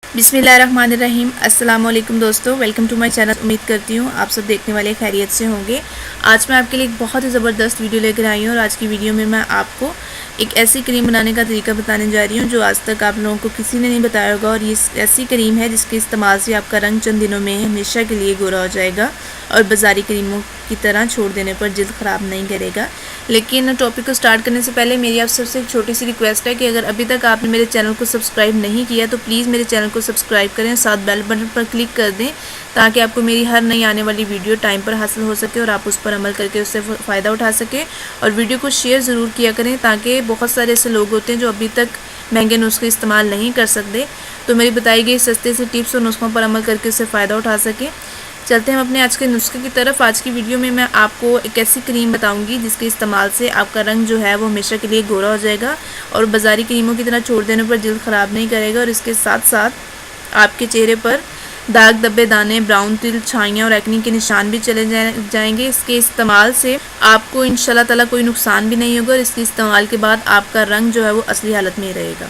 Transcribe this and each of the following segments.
बिस्मिल्लाहिर्रहमानिर्रहीम। अस्सलाम वालेकुम दोस्तों, वेलकम टू माय चैनल। उम्मीद करती हूँ आप सब देखने वाले खैरियत से होंगे। आज मैं आपके लिए एक बहुत ही ज़बरदस्त वीडियो लेकर आई हूँ और आज की वीडियो में मैं आपको एक ऐसी क्रीम बनाने का तरीका बताने जा रही हूँ जो आज तक आप लोगों को किसी ने नहीं बताया होगा। और ये ऐसी क्रीम है जिसके इस्तेमाल से आपका रंग चंद दिनों में हमेशा के लिए गोरा हो जाएगा और बाज़ारी क्रीमों की तरह छोड़ देने पर जल्द ख़राब नहीं करेगा। लेकिन टॉपिक को स्टार्ट करने से पहले मेरी आप सबसे एक छोटी सी रिक्वेस्ट है कि अगर अभी तक आपने मेरे चैनल को सब्सक्राइब नहीं किया तो प्लीज़ मेरे चैनल को सब्सक्राइब करें, साथ बेल बटन पर क्लिक कर दें ताकि आपको मेरी हर नई आने वाली वीडियो टाइम पर हासिल हो सके और आप उस पर अमल करके उससे फ़ायदा उठा सकें। और वीडियो को शेयर ज़रूर किया करें ताकि बहुत सारे ऐसे लोग होते हैं जो अभी तक महंगे नुस्खे इस्तेमाल नहीं कर सकते, तो मेरी बताई गई सस्ते से टिप्स और नुस्खों पर अमल करके उससे फ़ायदा उठा सकें। चलते हैं हम अपने आज के नुस्खे की तरफ। आज की वीडियो में मैं आपको एक ऐसी क्रीम बताऊंगी जिसके इस्तेमाल से आपका रंग जो है वो हमेशा के लिए गोरा हो जाएगा और बाज़ारी क्रीमों की तरह छोड़ देने पर जल्द ख़राब नहीं करेगा। और इसके साथ साथ आपके चेहरे पर दाग, धब्बे, दाने, ब्राउन तिल, छाइयाँ और एक्नी के निशान भी चले जाएंगे। इसके इस्तेमाल से आपको इंशाल्लाह ताला कोई नुकसान भी नहीं होगा और इसके इस्तेमाल के बाद आपका रंग जो है वो असली हालत में रहेगा।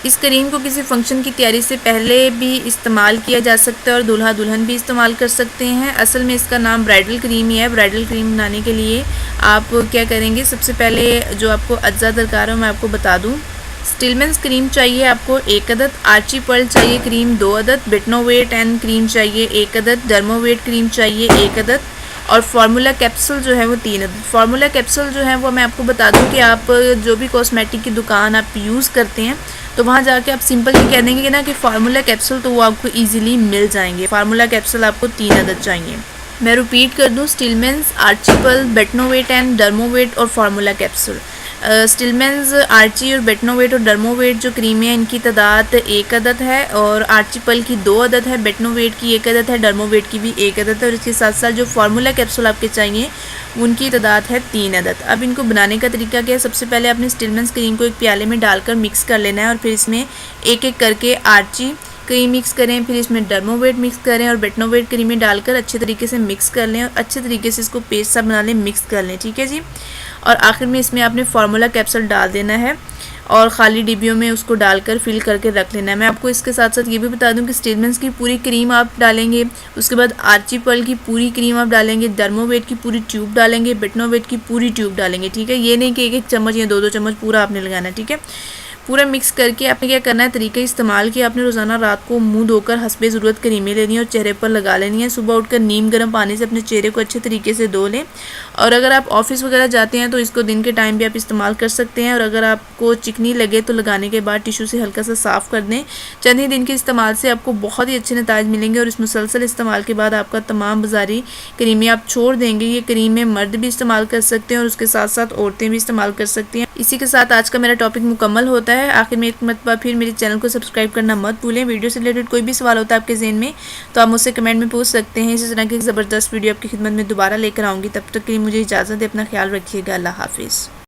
इस क्रीम को किसी फंक्शन की तैयारी से पहले भी इस्तेमाल किया जा सकता है और दूल्हा दुल्हन भी इस्तेमाल कर सकते हैं। असल में इसका नाम ब्राइडल क्रीम ही है। ब्राइडल क्रीम बनाने के लिए आप क्या करेंगे, सबसे पहले जो आपको अज्जा दरकार है मैं आपको बता दूं। स्टिलमेंस क्रीम चाहिए आपको 1 अदद, आर्ची पर्ल चाहिए क्रीम 2 अदद, बेटनोवेट एंड क्रीम चाहिए 1 अदद, डर्मोवेट क्रीम चाहिए 1 अदद और फार्मूला कैप्सूल जो है वो 3 अदद। फार्मूला कैप्सूल जो है वो मैं आपको बता दूं कि आप जो भी कॉस्मेटिक की दुकान आप यूज़ करते हैं तो वहाँ जाके आप सिंपल ही कह देंगे कि ना कि फार्मूला कैप्सूल, तो वो आपको इजीली मिल जाएंगे। फार्मूला कैप्सूल आपको 3 अदद चाहिए। मैं रिपीट कर दूँ, Stillman's, Arche pearl, Betnovate and Dermovate और फार्मूला कैप्सूल। स्टिलमेंस, आर्ची और बेटनोवेट और डर्मोवेट जो क्रीम है इनकी तादाद 1 अदद है और आर्ची पर्ल की 2 अदद है, बेटनोवेट की 1 अदद है, डर्मोवेट की भी 1 अदद है और इसके साथ साथ जो फार्मूला कैप्सूल आपके चाहिए उनकी तादाद है 3 अदद। अब इनको बनाने का तरीका क्या है, सबसे पहले आपने स्टिलमेंस क्रीम को एक प्याले में डालकर मिक्स कर लेना है और फिर इसमें एक एक करके आर्ची क्रीम मिक्स करें, फिर इसमें डर्मोवेट मिक्स करें और बेटनोवेट क्रीम में डालकर अच्छे तरीके से मिक्स कर लें और अच्छे तरीके से इसको पेस्ट सा बना लें, मिक्स कर लें, ठीक है जी। और आखिर में इसमें आपने फार्मूला कैप्सूल डाल देना है और ख़ाली डिब्बियों में उसको डालकर फिल करके रख लेना है। मैं आपको इसके साथ साथ ये भी बता दूं कि स्टिलमेंस की पूरी क्रीम आप डालेंगे, उसके बाद आर्ची पर्ल की पूरी क्रीम आप डालेंगे, डर्मोवेट की पूरी ट्यूब डालेंगे, बेटनोवेट की पूरी ट्यूब डालेंगे, ठीक है। ये नहीं कि एक एक चम्मच या 2-2 चम्मच पूरा आपने लगाना है, ठीक है। पूरा मिक्स करके आपने क्या करना है, तरीका इस्तेमाल किया, आपने रोज़ाना रात को मुंह धोकर हस्बे ज़रूरत क्रीमें लेनी है और चेहरे पर लगा लेनी है। सुबह उठकर नीम गर्म पानी से अपने चेहरे को अच्छे तरीके से धो लें। और अगर आप ऑफिस वगैरह जाते हैं तो इसको दिन के टाइम भी आप इस्तेमाल कर सकते हैं और अगर आपको चिकनी लगे तो लगाने के बाद टिश्यू से हल्का सा साफ़ कर दें। चंद ही दिन के इस्तेमाल से आपको बहुत ही अच्छे नताज मिलेंगे और इस मुसलसल इस्तेमाल के बाद आपका तमाम बाज़ारी क्रीमें आप छोड़ देंगे। ये क्रीमें मर्द भी इस्तेमाल कर सकते हैं और उसके साथ साथ औरतें भी इस्तेमाल कर सकती हैं। इसी के साथ आज का मेरा टॉपिक मुकम्मल होता है। आखिर में एक मरतबा फिर मेरे चैनल को सब्सक्राइब करना मत भूलें। वीडियो से रिलेटेड कोई भी सवाल होता है आपके ज़हन में तो आप मुझसे कमेंट में पूछ सकते हैं। इसी तरह की ज़बरदस्त वीडियो आपकी खिदमत में दोबारा लेकर आऊँगी। तब तक के लिए मुझे इजाज़त दें। अपना ख्याल रखिएगा। अल्लाह हाफिज़।